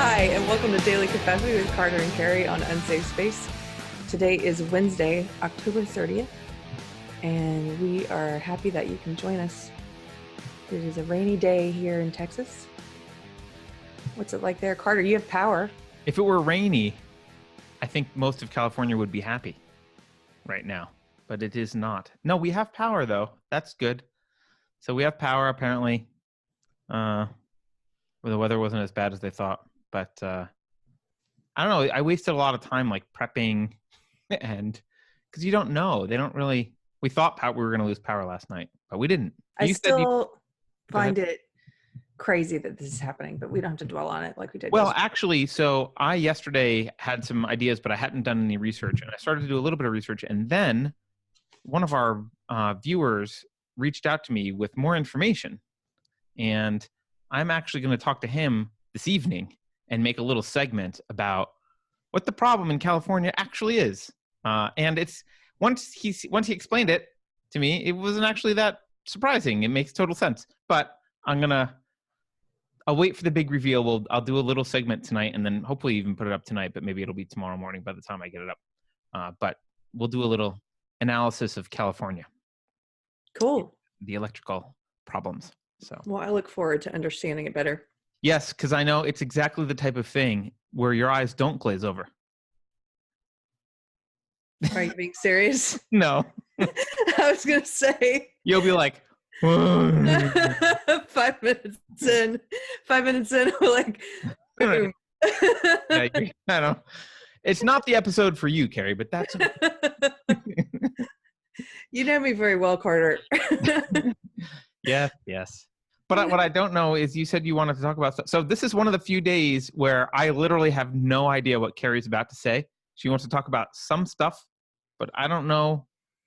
Hi, and welcome to Daily Confession with Carter and Keri on Unsafe Space. Today is Wednesday, October 30th, and we are happy that you can join us. It is a rainy day here in Texas. What's it like there? Carter, you have power. If it were rainy, I think most of California would be happy right now, but it is not. No, we have power, though. That's good. So we have power, apparently. The weather wasn't as bad as they thought. But I don't know. I wasted a lot of time like prepping and because you don't know. They don't really. We thought we were going to lose power last night, but we didn't. I still find it crazy that this is happening, but we don't have to dwell on it like we did. Well, actually, so I yesterday had some ideas, but I hadn't done any research, and I started to do a little bit of research, and then one of our viewers reached out to me with more information, and I'm actually going to talk to him this evening and make a little segment about what the problem in California actually is. And it's once he explained it to me, it wasn't actually that surprising. It makes total sense. But I'll wait for the big reveal. I'll do a little segment tonight and then hopefully even put it up tonight, but maybe it'll be tomorrow morning by the time I get it up. But we'll do a little analysis of California. Cool. The electrical problems. So. Well, I look forward to understanding it better. Yes, because I know it's exactly the type of thing where your eyes don't glaze over. Are you being serious? No. I was going to say. You'll be like, 5 minutes in, we're like, boom. I don't. It's not the episode for you, Keri, but that's okay. You know me very well, Carter. Yes. But what I don't know is you said you wanted to talk about stuff. So this is one of the few days where I literally have no idea what Keri's about to say. She wants to talk about some stuff, but I don't know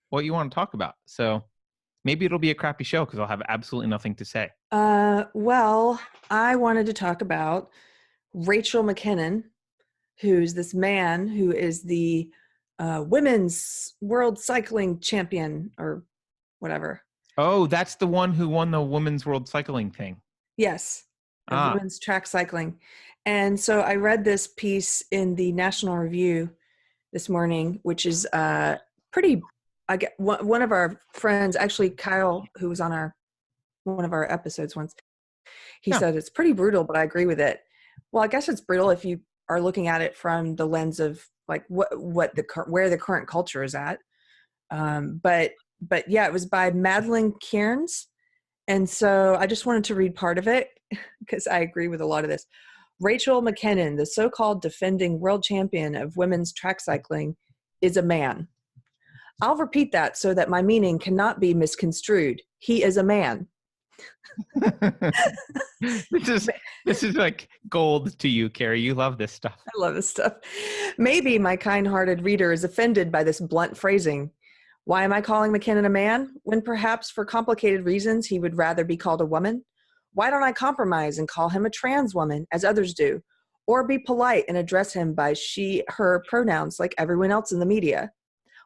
what you want to talk about. So maybe it'll be a crappy show because I'll have absolutely nothing to say. Well, I wanted to talk about Rachel McKinnon, who's this man who is the women's world cycling champion or whatever. Oh, that's the one who won the women's world cycling thing. Yes, women's track cycling. And so I read this piece in the National Review this morning, which is pretty. I get one of our friends, actually Kyle, who was on one of our episodes once. He said it's pretty brutal, but I agree with it. Well, I guess it's brutal if you are looking at it from the lens of like where the current culture is at. But yeah, it was by Madeline Cairns. And so I just wanted to read part of it because I agree with a lot of this. Rachel McKinnon, the so-called defending world champion of women's track cycling, is a man. I'll repeat that so that my meaning cannot be misconstrued. He is a man. This is like gold to you, Keri. You love this stuff. I love this stuff. Maybe my kind-hearted reader is offended by this blunt phrasing. Why am I calling McKinnon a man when perhaps for complicated reasons he would rather be called a woman? Why don't I compromise and call him a trans woman as others do, or be polite and address him by she, her pronouns like everyone else in the media?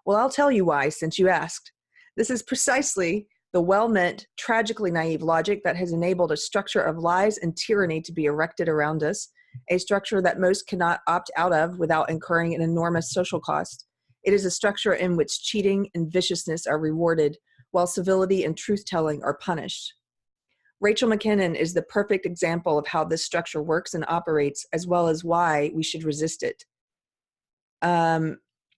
Well, I'll tell you why, since you asked. This is precisely the well-meant, tragically naive logic that has enabled a structure of lies and tyranny to be erected around us, a structure that most cannot opt out of without incurring an enormous social cost. It is a structure in which cheating and viciousness are rewarded, while civility and truth-telling are punished. Rachel McKinnon is the perfect example of how this structure works and operates, as well as why we should resist it. And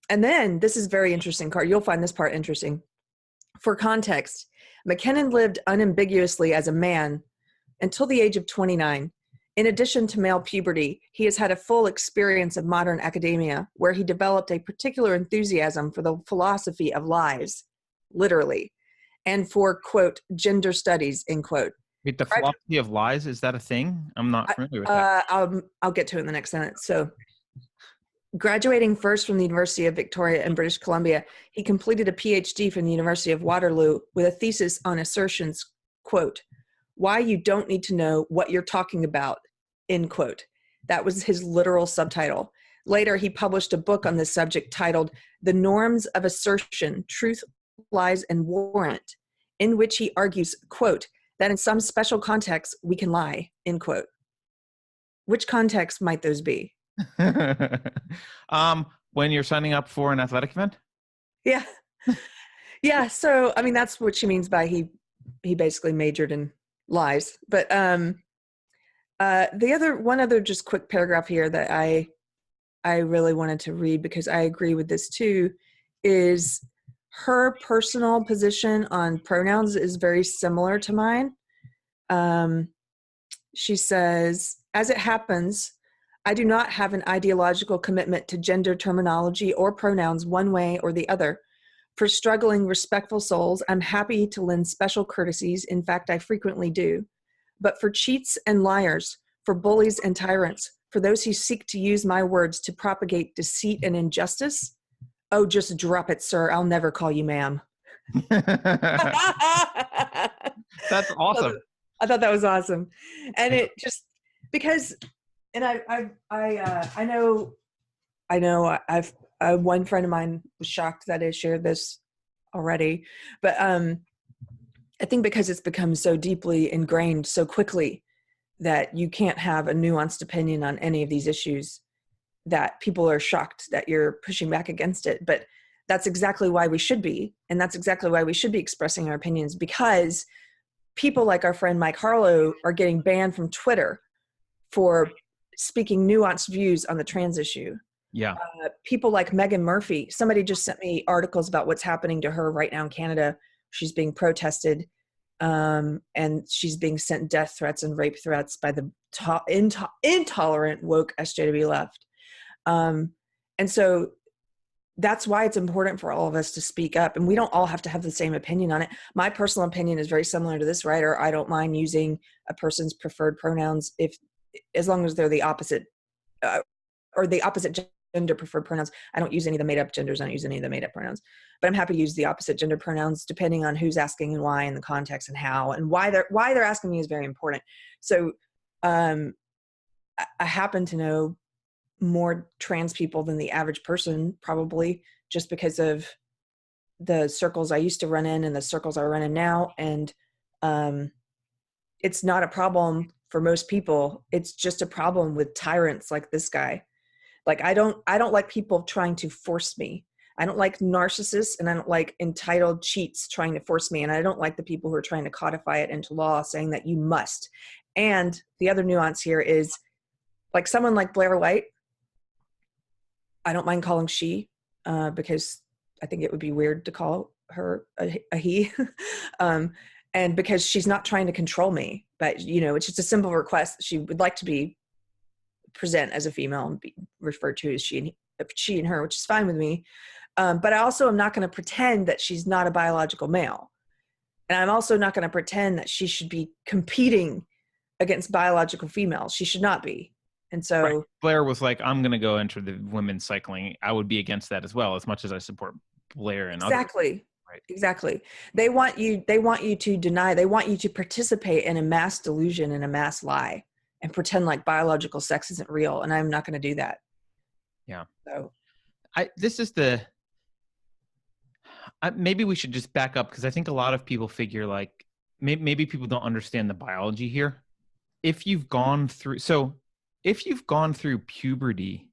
then, this is very interesting, Carter. You'll find this part interesting. For context, McKinnon lived unambiguously as a man until the age of 29. In addition to male puberty, he has had a full experience of modern academia, where he developed a particular enthusiasm for the philosophy of lies, literally, and for, quote, gender studies, end quote. Wait, the philosophy of lies, is that a thing? I'm not familiar with that. I'll get to it in the next sentence. So, graduating first from the University of Victoria in British Columbia, he completed a PhD from the University of Waterloo with a thesis on assertions, quote, why you don't need to know what you're talking about, end quote. That was his literal subtitle. Later, he published a book on this subject titled The Norms of Assertion, Truth, Lies, and Warrant, in which he argues, quote, that in some special contexts we can lie, end quote. Which context might those be? When you're signing up for an athletic event? Yeah. Yeah. So, I mean, that's what she means by he basically majored in lies. But one other just quick paragraph here that I really wanted to read, because I agree with this too, is her personal position on pronouns is very similar to mine. She says, as it happens, I do not have an ideological commitment to gender terminology or pronouns one way or the other. For struggling, respectful souls, I'm happy to lend special courtesies. In fact, I frequently do. But for cheats and liars, for bullies and tyrants, for those who seek to use my words to propagate deceit and injustice, oh, just drop it, sir. I'll never call you ma'am. That's awesome. I thought that was awesome. And it just, because, and I know one friend of mine was shocked that I shared this already, but I think because it's become so deeply ingrained so quickly that you can't have a nuanced opinion on any of these issues, that people are shocked that you're pushing back against it. But that's exactly why we should be. And that's exactly why we should be expressing our opinions, because people like our friend Mike Harlow are getting banned from Twitter for speaking nuanced views on the trans issue. Yeah. People like Megan Murphy, somebody just sent me articles about what's happening to her right now in Canada. She's being protested, and she's being sent death threats and rape threats by the intolerant woke SJW left. And so that's why it's important for all of us to speak up, and we don't all have to have the same opinion on it. My personal opinion is very similar to this writer. I don't mind using a person's preferred pronouns as long as they're the opposite, or the opposite gender preferred pronouns. I don't use any of the made up genders. I don't use any of the made up pronouns, but I'm happy to use the opposite gender pronouns depending on who's asking and why, and the context and how, and why they're asking me is very important. So, I happen to know more trans people than the average person, probably just because of the circles I used to run in and the circles I run in now. And it's not a problem for most people. It's just a problem with tyrants like this guy. Like, I don't like people trying to force me. I don't like narcissists, and I don't like entitled cheats trying to force me. And I don't like the people who are trying to codify it into law, saying that you must. And the other nuance here is, like, someone like Blair White, I don't mind calling she, because I think it would be weird to call her a he. And because she's not trying to control me, but, it's just a simple request. She would like to present as a female and be referred to as she and her, which is fine with me. But I also am not going to pretend that she's not a biological male. And I'm also not going to pretend that she should be competing against biological females. She should not be. And so right. Blair was like, I'm going to go enter the women's cycling. I would be against that as well, as much as I support Blair and exactly. Others. Right. Exactly. They want you to deny, they want you to participate in a mass delusion and a mass lie and pretend like biological sex isn't real. And I'm not going to do that. Yeah. So maybe we should just back up, because I think a lot of people figure like, maybe people don't understand the biology here. If you've gone through puberty,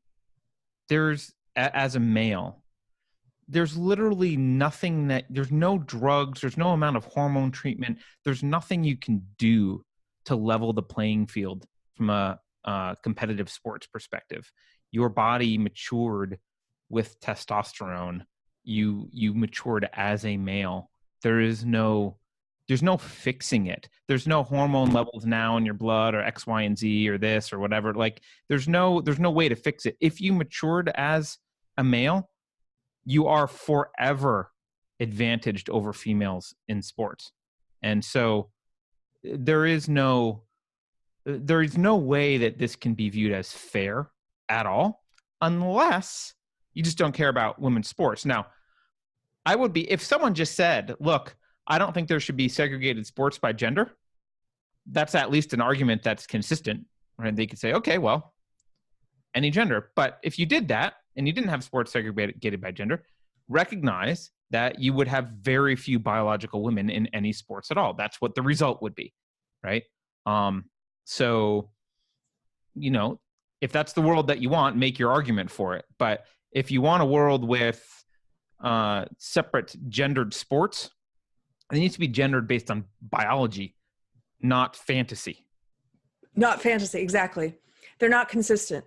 as a male, there's literally nothing there's no drugs, there's no amount of hormone treatment, there's nothing you can do to level the playing field from a competitive sports perspective. Your body matured with testosterone. You matured as a male. There's no fixing it. There's no hormone levels now in your blood or X, Y, and Z or this or whatever. Like, there's no way to fix it. If you matured as a male, you are forever advantaged over females in sports. And so there is no way that this can be viewed as fair at all, unless you just don't care about women's sports. Now, if someone just said, look, I don't think there should be segregated sports by gender, that's at least an argument that's consistent, right? They could say, okay, well, any gender. But if you did that and you didn't have sports segregated by gender, recognize that you would have very few biological women in any sports at all. That's what the result would be, right? So you know, if that's the world that you want, make your argument for it. But if you want a world with separate gendered sports, it needs to be gendered based on biology, not fantasy. Not fantasy, exactly. They're not consistent.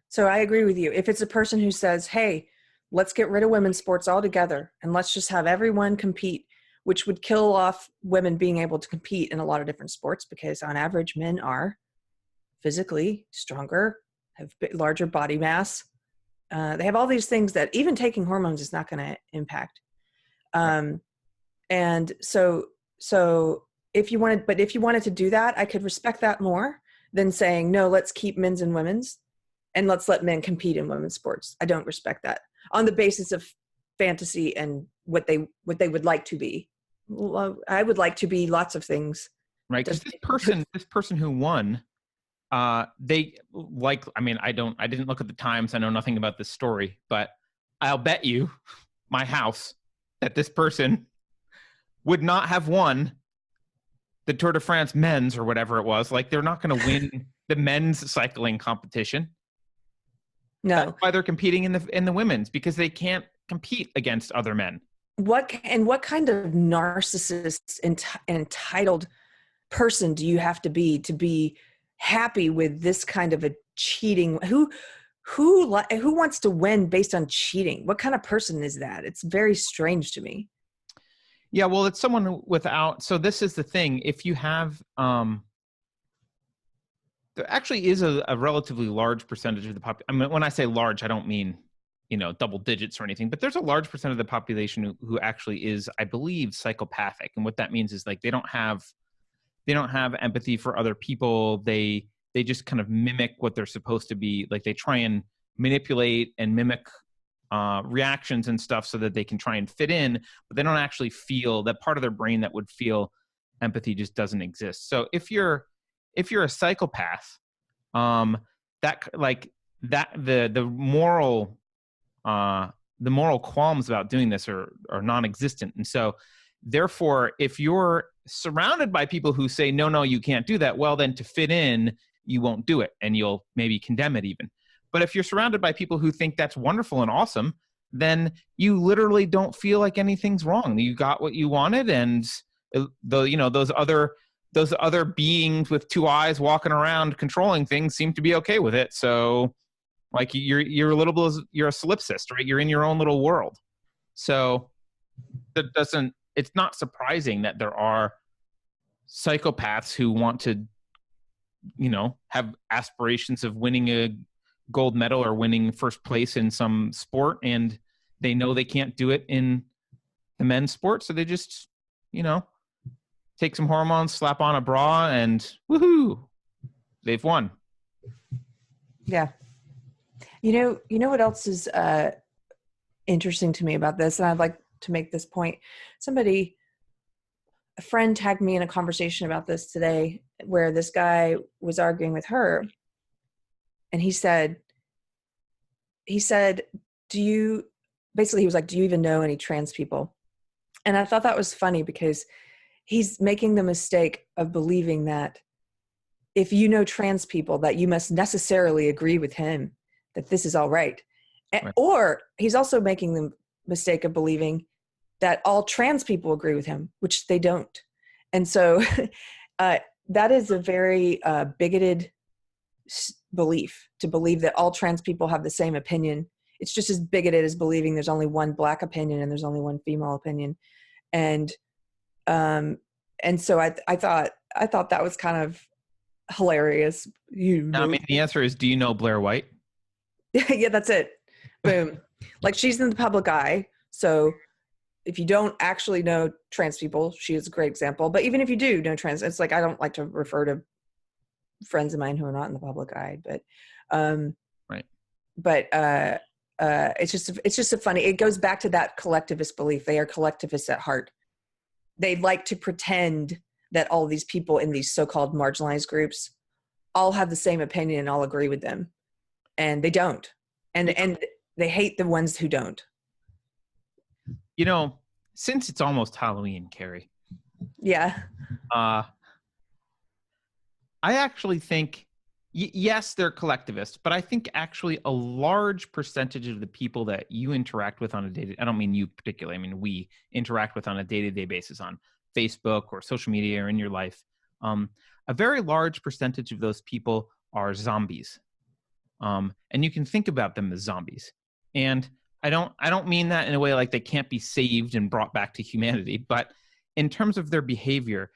So I agree with you. If it's a person who says, hey, let's get rid of women's sports altogether and let's just have everyone compete, which would kill off women being able to compete in a lot of different sports, because on average, men are physically stronger, have larger body mass. They have all these things that even taking hormones is not going to impact. And so if you wanted to do that, I could respect that more than saying, no, let's keep men's and women's and let's let men compete in women's sports. I don't respect that on the basis of fantasy and what they would like to be. Well, I would like to be lots of things. Right. Because this person who won, they like, I mean, I didn't look at the Times. I know nothing about this story, but I'll bet you my house that this person would not have won the Tour de France men's or whatever it was. Like, they're not going to win the men's cycling competition. No. That's why they're competing in the women's, because they can't compete against other men. What kind of narcissist entitled person do you have to be happy with this kind of a cheating? Who wants to win based on cheating? What kind of person is that? It's very strange to me. Yeah, well, it's someone without. So this is the thing. If you have, there actually is a relatively large percentage of the population. I mean, when I say large, I don't mean, you know, double digits or anything, but there's a large percent of the population who actually is, I believe, psychopathic. And what that means is, like, they don't have empathy for other people. They just kind of mimic what they're supposed to be. Like, they try and manipulate and mimic reactions and stuff so that they can try and fit in, but they don't actually feel. That part of their brain that would feel empathy just doesn't exist. So if you're a psychopath, the moral qualms about doing this are non-existent. And so therefore, if you're surrounded by people who say, no, you can't do that, well, then to fit in, you won't do it, and you'll maybe condemn it even. But if you're surrounded by people who think that's wonderful and awesome, then you literally don't feel like anything's wrong. You got what you wanted, and those other beings with two eyes walking around controlling things seem to be okay with it. So, like, you're a solipsist, right? You're in your own little world. So it's not surprising that there are psychopaths who want to, you know, have aspirations of winning a gold medal or winning first place in some sport, and they know they can't do it in the men's sport, so they just, you know, take some hormones, slap on a bra, and woohoo, they've won. Yeah. You know what else is interesting to me about this, and I'd like to make this point. A friend tagged me in a conversation about this today, where this guy was arguing with her, and he said, he was like, do you even know any trans people? And I thought that was funny, because he's making the mistake of believing that if you know trans people, that you must necessarily agree with him that this is all right. Right. Or he's also making the mistake of believing that all trans people agree with him, which they don't. And so that is a very bigoted belief, to believe that all trans people have the same opinion. It's just as bigoted as believing there's only one black opinion and there's only one female opinion. And so I thought that was kind of hilarious. I mean, the answer is, do you know Blair White? Yeah, that's it. Boom. Like, she's in the public eye. So if you don't actually know trans people, she is a great example. But even if you do know trans, it's like, I don't like to refer to friends of mine who are not in the public eye, but right. But it's just a funny, it goes back to that collectivist belief. They are collectivists at heart. They like to pretend that all these people in these so-called marginalized groups all have the same opinion and all agree with them. And they don't. And they hate the ones who don't. You know, since it's almost Halloween, Keri. Yeah. I actually think Yes, they're collectivists, but I think actually a large percentage of the people that you interact with on a day, I don't mean you particularly, I mean we interact with on a day-to-day basis on Facebook or social media or in your life, a very large percentage of those people are zombies. And you can think about them as zombies. And I don't mean that in a way like they can't be saved and brought back to humanity, but in terms of their behavior,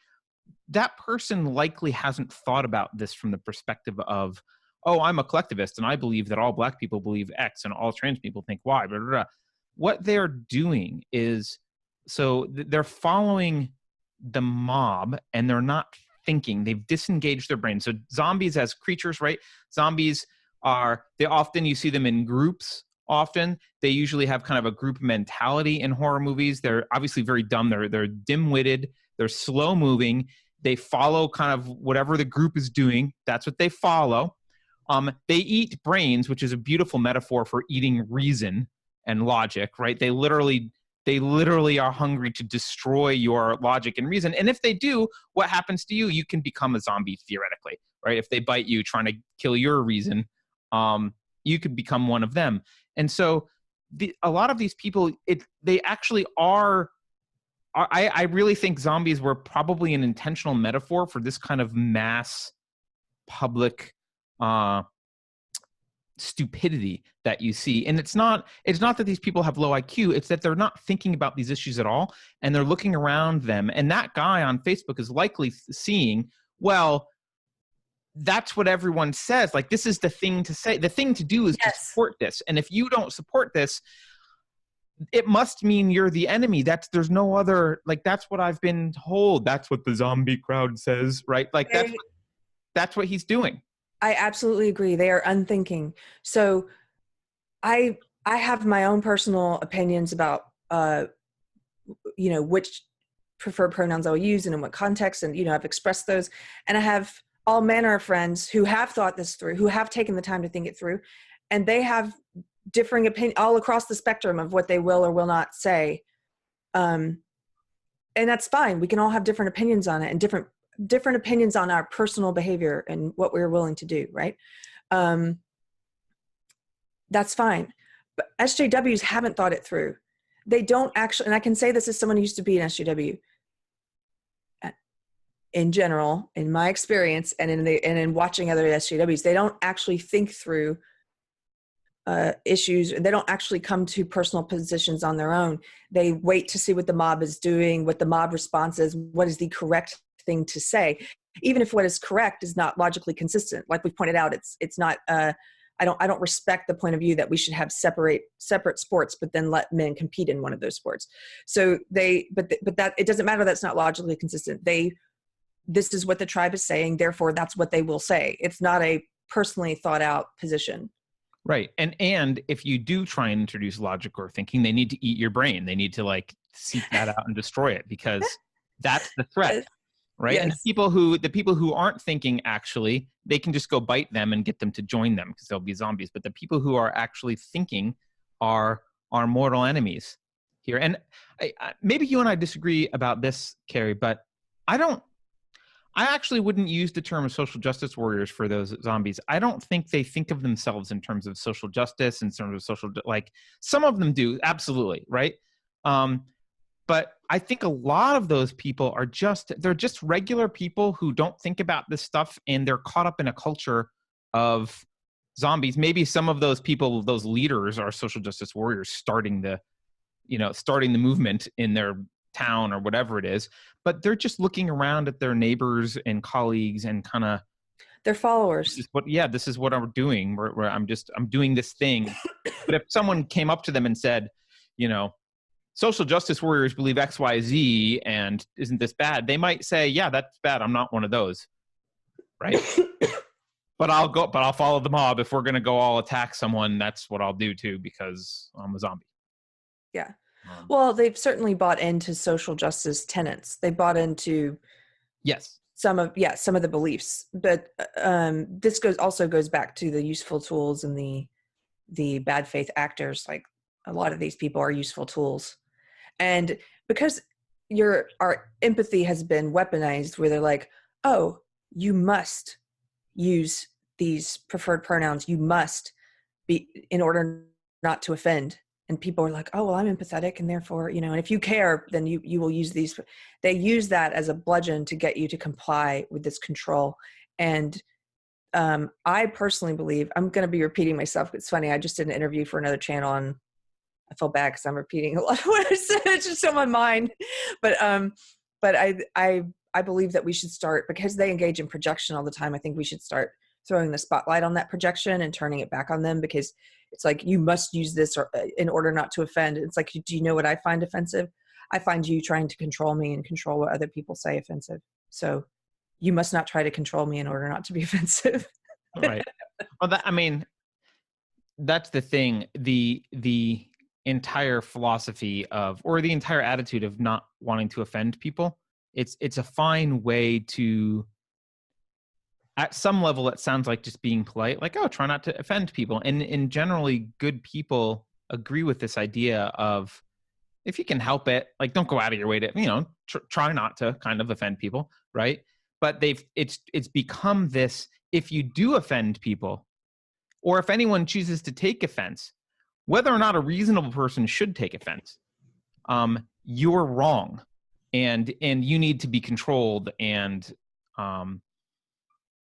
that person likely hasn't thought about this from the perspective of, oh, I'm a collectivist and I believe that all Black people believe X and all trans people think Y. Blah, blah, blah. What they're doing is, they're following the mob and they're not thinking. They've disengaged their brain. So zombies as creatures, right? Zombies you see them in groups often. They usually have kind of a group mentality in horror movies. They're obviously very dumb. They're dim-witted. They're slow-moving. They follow kind of whatever the group is doing. That's what they follow. They eat brains, which is a beautiful metaphor for eating reason and logic, right? They literally are hungry to destroy your logic and reason. And if they do, what happens to you? You can become a zombie theoretically, right? If they bite you trying to kill your reason, you could become one of them. And so a lot of these people, they actually are. I really think zombies were probably an intentional metaphor for this kind of mass public stupidity that you see. And it's not that these people have low IQ, it's that they're not thinking about these issues at all, and they're looking around them. And that guy on Facebook is likely seeing, well, that's what everyone says. Like, this is the thing to say. The thing to do is to support this. And if you don't support this, it must mean you're the enemy. There's no other, like, that's what I've been told. That's what the zombie crowd says, right? Like, that's what he's doing. I absolutely agree. They are unthinking. So I have my own personal opinions about, which preferred pronouns I'll use and in what context. And, I've expressed those. And I have all manner of friends who have thought this through, who have taken the time to think it through. And they have differing opinions all across the spectrum of what they will or will not say. And that's fine. We can all have different opinions on it and different opinions on our personal behavior and what we're willing to do, right? That's fine. But SJWs haven't thought it through. They don't actually, and I can say this as someone who used to be an SJW, in general, in my experience and in watching other SJWs, they don't actually think through issues. They don't actually come to personal positions on their own. They wait to see what the mob is doing, what the mob response is, what is the correct thing to say, even if what is correct is not logically consistent. Like we pointed out, it's not. I don't respect the point of view that we should have separate sports, but then let men compete in one of those sports. So but that it doesn't matter. That's not logically consistent. This is what the tribe is saying, therefore that's what they will say. It's not a personally thought out position. Right. And if you do try and introduce logic or thinking, they need to eat your brain. They need to like seek that out and destroy it, because that's the threat. Right. Yes. And the people who aren't thinking, actually, they can just go bite them and get them to join them because they'll be zombies. But the people who are actually thinking are mortal enemies here. And maybe you and I disagree about this, Keri, but I actually wouldn't use the term social justice warriors for those zombies. I don't think they think of themselves in terms of social justice, in terms of social, like some of them do, absolutely, right? But I think a lot of those people they're just regular people who don't think about this stuff, and they're caught up in a culture of zombies. Maybe some of those people, those leaders, are social justice warriors starting the movement in their town or whatever it is, but they're just looking around at their neighbors and colleagues and kind of their followers. This is what I'm doing. Where I'm doing this thing. But if someone came up to them and said, social justice warriors believe X, Y, Z, and isn't this bad? They might say, yeah, that's bad. I'm not one of those, right? But I'll follow the mob. If we're gonna go all attack someone, that's what I'll do too, because I'm a zombie. Yeah. Well, they've certainly bought into social justice tenets. They bought into some of the beliefs, but this goes back to the useful tools and the bad faith actors. Like a lot of these people are useful tools, and because our empathy has been weaponized, where they're like, oh, you must use these preferred pronouns, you must be, in order not to offend. And people are like, oh, well, I'm empathetic, and therefore, you know, and if you care, then you will use these. They use that as a bludgeon to get you to comply with this control. And I personally believe, I'm going to be repeating myself. It's funny. I just did an interview for another channel, and I feel bad because I'm repeating a lot of what I said. It's just on my mind. But I believe that we should start, because they engage in projection all the time. I think we should start throwing the spotlight on that projection and turning it back on them, because it's like, you must use this in order not to offend. It's like, do you know what I find offensive? I find you trying to control me and control what other people say offensive. So you must not try to control me in order not to be offensive. Right. Well, I mean, that's the thing. The entire philosophy of, or the entire attitude of not wanting to offend people, it's a fine way to, at some level, it sounds like just being polite, like, oh, try not to offend people. And generally, good people agree with this idea of, if you can help it, like, don't go out of your way to, you know, try not to kind of offend people, right? But it's become this, if you do offend people, or if anyone chooses to take offense, whether or not a reasonable person should take offense, you're wrong, and you need to be controlled and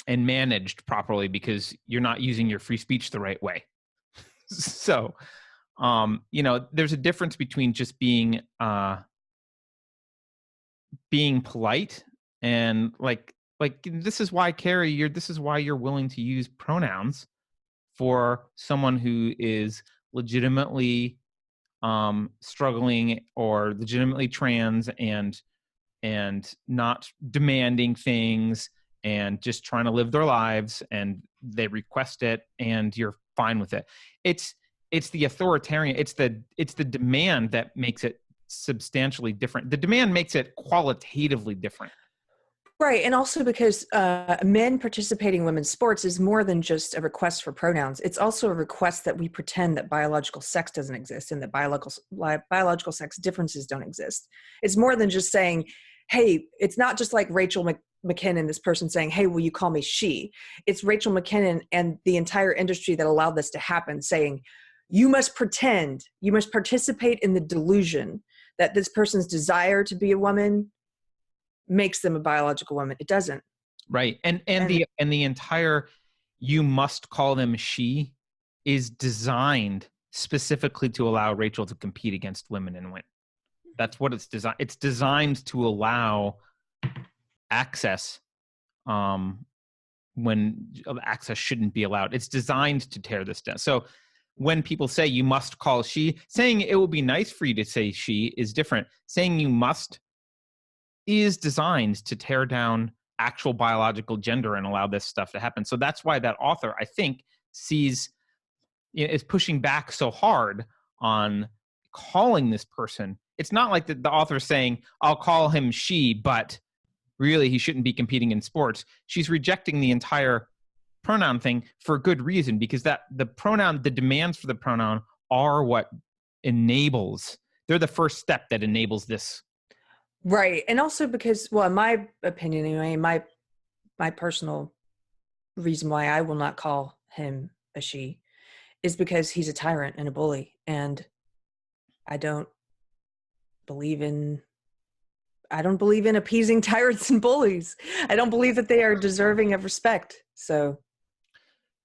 managed properly, because you're not using your free speech the right way. So, you know, there's a difference between just being polite and like this is why, Keri, this is why you're willing to use pronouns for someone who is legitimately struggling, or legitimately trans, and not demanding things, and just trying to live their lives, and they request it, and you're fine with it. It's the authoritarian, it's the demand that makes it substantially different. The demand makes it qualitatively different. Right. And also because men participating in women's sports is more than just a request for pronouns. It's also a request that we pretend that biological sex doesn't exist, and that biological sex differences don't exist. It's more than just saying, hey, it's not just like Rachel McKinnon, this person saying, hey, will you call me she? It's Rachel McKinnon and the entire industry that allowed this to happen saying, you must pretend, you must participate in the delusion that this person's desire to be a woman makes them a biological woman. It doesn't. Right. And the entire, you must call them she, is designed specifically to allow Rachel to compete against women and win. That's what it's designed. It's designed to allow access when access shouldn't be allowed. It's designed to tear this down. So when people say you must call she, saying it will be nice for you to say she is different. Saying you must is designed to tear down actual biological gender and allow this stuff to happen. So that's why that author, I think, is pushing back so hard on calling this person. It's not like the author is saying, I'll call him she, but really he shouldn't be competing in sports. She's rejecting the entire pronoun thing for good reason, because that the demands for the pronoun are what enables, they're the first step that enables this. Right. And also because, well, in my opinion, anyway, my personal reason why I will not call him a she is because he's a tyrant and a bully. And I don't believe in appeasing tyrants and bullies. I don't believe that they are deserving of respect. So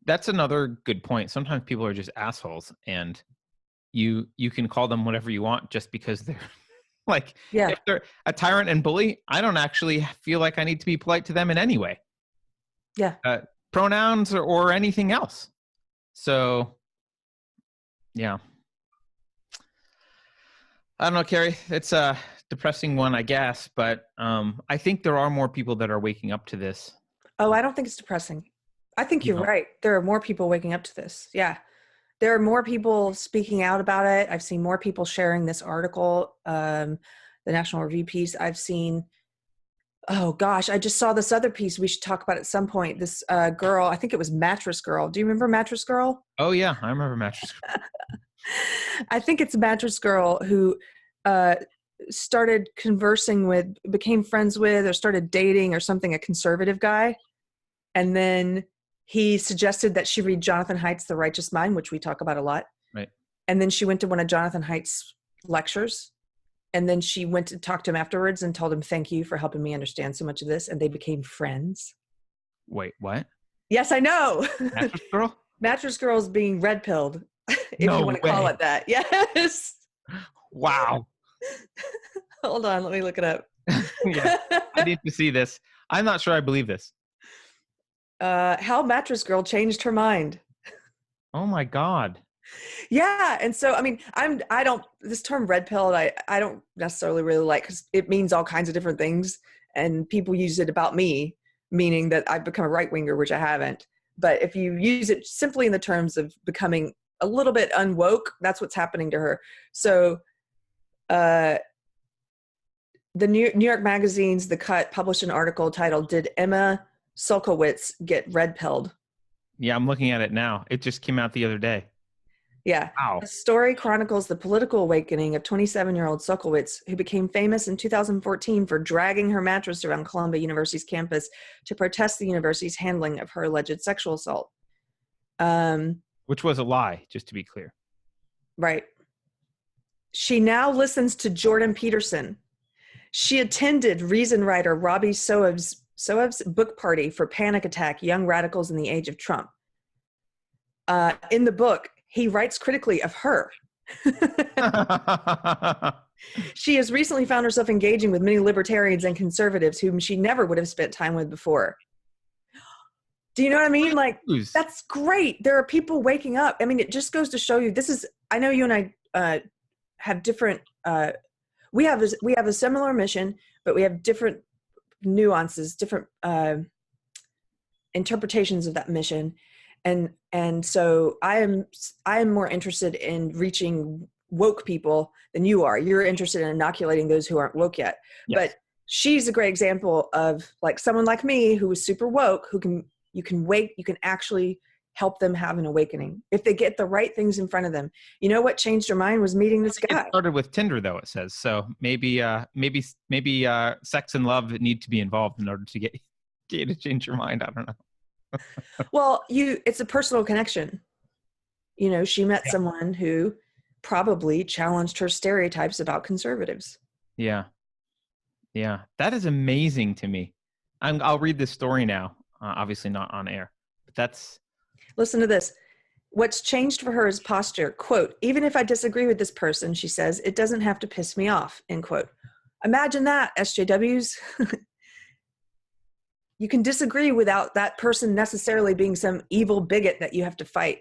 that's another good point. Sometimes people are just assholes, and you can call them whatever you want just because they're like, yeah. If they're a tyrant and bully, I don't actually feel like I need to be polite to them in any way. Yeah. Pronouns or anything else. So, yeah. I don't know, Keri. It's a depressing one, I guess, but I think there are more people that are waking up to this. Oh, I don't think it's depressing. I think you're right. There are more people waking up to this. Yeah. There are more people speaking out about it. I've seen more people sharing this article, the National Review piece. I've seen, oh gosh, I just saw this other piece we should talk about at some point. This girl, I think it was Mattress Girl. Do you remember Mattress Girl? Oh yeah, I remember Mattress Girl. I think it's Mattress Girl who started conversing with, became friends with, or started dating or something, a conservative guy. And then He suggested that she read Jonathan Haidt's The Righteous Mind, which we talk about a lot. Right. And then she went to one of Jonathan Haidt's lectures. And then she went to talk to him afterwards and told him, thank you for helping me understand so much of this. And they became friends. Wait, what? Yes, I know. Mattress Girl? Mattress Girl's being red pilled, if No you want to call way. it that. Yes. Wow. Hold on, let me look it up. Yeah, I need to see this. I'm not sure I believe this. How Mattress Girl changed her mind. Oh my God. Yeah, and so I mean, I don't this term red pilled I don't necessarily really like because it means all kinds of different things, and people use it about me, meaning that I've become a right winger, which I haven't. But if you use it simply in the terms of becoming a little bit unwoke, that's what's happening to her. So, the New York Magazine's The Cut published an article titled "Did Emma Sulkowicz Get Red Pilled?" Yeah, I'm looking at it now. It just came out the other day. Yeah. Wow. The story chronicles the political awakening of 27-year-old Sulkowicz, who became famous in 2014 for dragging her mattress around Columbia University's campus to protest the university's handling of her alleged sexual assault. Which was a lie, just to be clear. Right. She now listens to Jordan Peterson. She attended Reason writer Robbie Soev's book party for Panic Attack, Young Radicals in the Age of Trump. In the book, he writes critically of her. She has recently found herself engaging with many libertarians and conservatives whom she never would have spent time with before. Do you know what I mean? Like, that's great. There are people waking up. I mean, it just goes to show you, I know you and I have different, we have a similar mission, but we have different nuances, different interpretations of that mission. And so I am more interested in reaching woke people than you are. You're interested in inoculating those who aren't woke yet. Yes. But she's a great example of like someone like me who is super woke, you can actually help them have an awakening if they get the right things in front of them. You know what changed her mind was meeting this guy. It started with Tinder, though, it says. So maybe sex and love need to be involved in order to get you to change your mind. I don't know. Well, it's a personal connection. You know, she met someone who probably challenged her stereotypes about conservatives. Yeah. Yeah. That is amazing to me. I'll read this story now. Obviously not on air, but listen to this. What's changed for her is posture. Quote, even if I disagree with this person, she says, it doesn't have to piss me off, end quote. Imagine that, SJWs. You can disagree without that person necessarily being some evil bigot that you have to fight.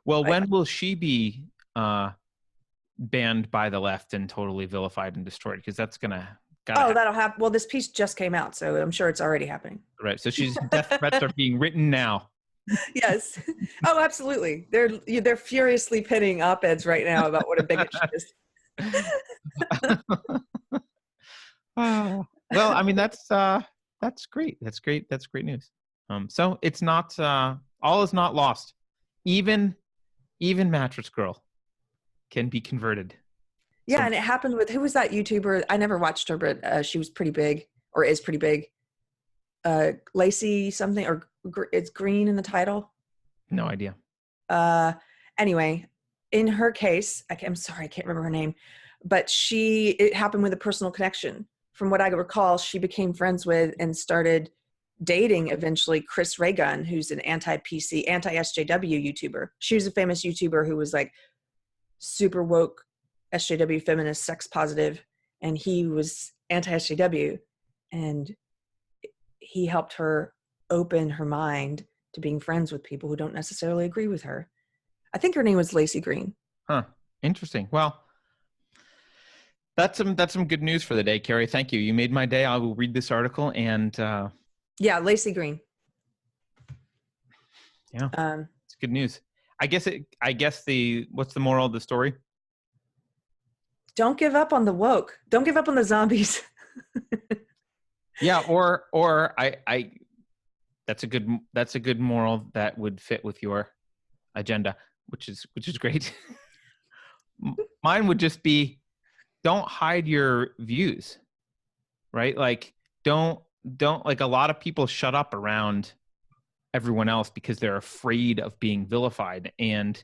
Well, when will she be banned by the left and totally vilified and destroyed? Because that's gotta happen. That'll happen. Well, this piece just came out, so I'm sure it's already happening. Right. So death threats are being written now. Yes. Oh, absolutely. They're furiously pinning op-eds right now about what a bigot she is. Well, I mean, that's great. That's great. That's great news. So it's not all is not lost. Even Mattress Girl can be converted. Yeah, and it happened with, who was that YouTuber? I never watched her, but she was pretty big, or is pretty big. Lacey something, or it's green in the title. No idea. Anyway, in her case, I'm sorry, I can't remember her name, but it happened with a personal connection. From what I recall, she became friends with and started dating eventually Chris Ray Gun, who's an anti-PC, anti-SJW YouTuber. She was a famous YouTuber who was like super woke, SJW feminist, sex positive, and he was anti-SJW, and he helped her open her mind to being friends with people who don't necessarily agree with her. I think her name was Lacey Green. Huh. Interesting. Well, that's some good news for the day, Keri. Thank you. You made my day. I will read this article and yeah, Lacey Green. Yeah. It's good news. I guess what's the moral of the story? Don't give up on the woke. Don't give up on the zombies. Yeah, or I that's a good moral that would fit with your agenda, which is great. Mine would just be, don't hide your views, right? Like don't like, a lot of people shut up around everyone else because they're afraid of being vilified. And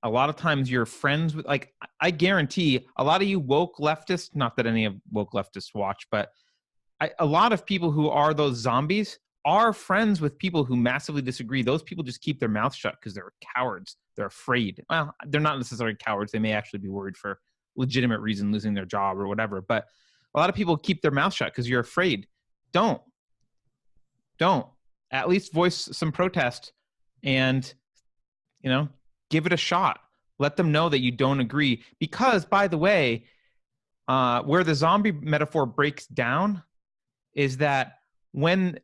a lot of times you're friends with, like, I guarantee a lot of you woke leftists, not that any of woke leftists watch, but a lot of people who are those zombies are friends with people who massively disagree. Those people just keep their mouth shut because they're cowards. They're afraid. Well, they're not necessarily cowards. They may actually be worried for legitimate reason, losing their job or whatever. But a lot of people keep their mouth shut because you're afraid. Don't. At least voice some protest and, give it a shot. Let them know that you don't agree. Because, by the way, where the zombie metaphor breaks down is that when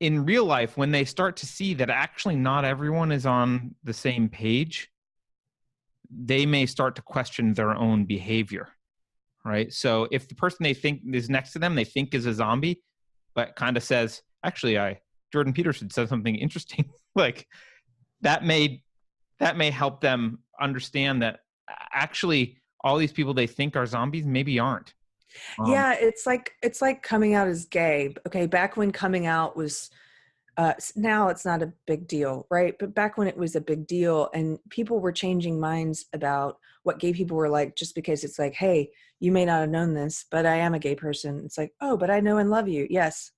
in real life, when they start to see that actually not everyone is on the same page, they may start to question their own behavior, right? So if the person they think is next to them, they think is a zombie, but kind of says, actually, Jordan Peterson said something interesting, like that may help them understand that actually all these people they think are zombies maybe aren't. Yeah, it's like coming out as gay. Okay, back when coming out was now it's not a big deal, right? But back when it was a big deal and people were changing minds about what gay people were like just because it's like, hey, you may not have known this, but I am a gay person. It's like, oh, but I know and love you. Yes.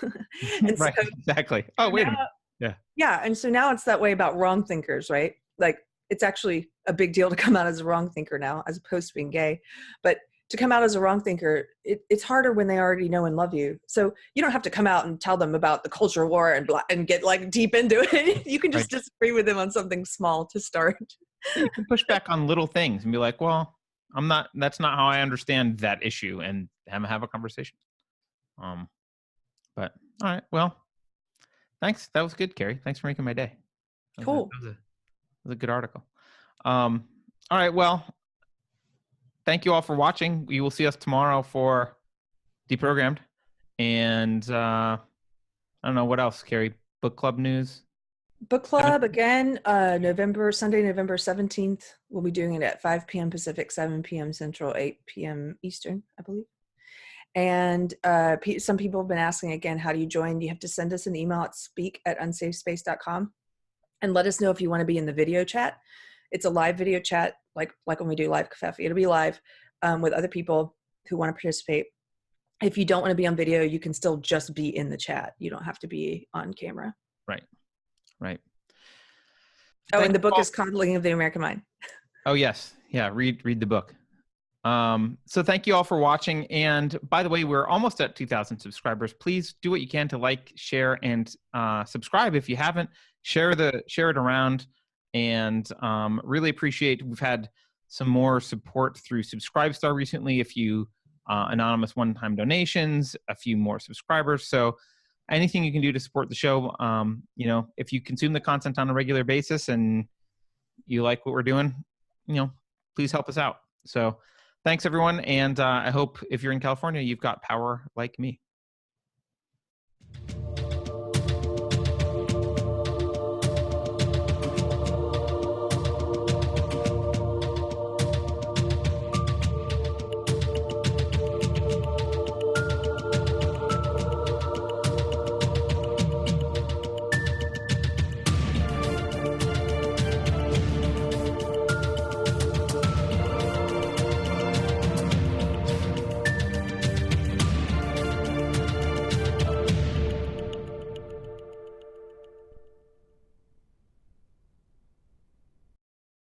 And Right, so exactly. Oh, wait a minute. Yeah. Yeah. And so now it's that way about wrong thinkers, right? Like it's actually a big deal to come out as a wrong thinker now, as opposed to being gay. But to come out as a wrong thinker, it's harder when they already know and love you. So you don't have to come out and tell them about the culture war and get like deep into it. You can just disagree with them on something small to start. You can push back on little things and be like, well, that's not how I understand that issue, and have a conversation. But all right, well, thanks. That was good, Keri. Thanks for making my day. Cool. That was a good article. All right, well, thank you all for watching. We will see us tomorrow for Deprogrammed. And I don't know what else, Keri. Book club news. Book club again, Sunday, November 17th. We'll be doing it at 5 p.m. Pacific, 7 p.m. Central, 8 p.m. Eastern, I believe. And some people have been asking again, how do you join? You have to send us an email at speak@unsafespace.com and let us know if you want to be in the video chat. It's a live video chat, like when we do live Covfefe. It'll be live with other people who want to participate. If you don't want to be on video, you can still just be in the chat. You don't have to be on camera. Right. Oh, and the book is Coddling of the American Mind. Oh, yes. Yeah, read the book. So thank you all for watching. And by the way, we're almost at 2,000 subscribers. Please do what you can to like, share, and subscribe if you haven't. Share it around, and really appreciate. We've had some more support through Subscribestar recently. A few anonymous one-time donations, a few more subscribers. So anything you can do to support the show. If you consume the content on a regular basis and you like what we're doing, please help us out. So thanks, everyone. And I hope if you're in California, you've got power like me.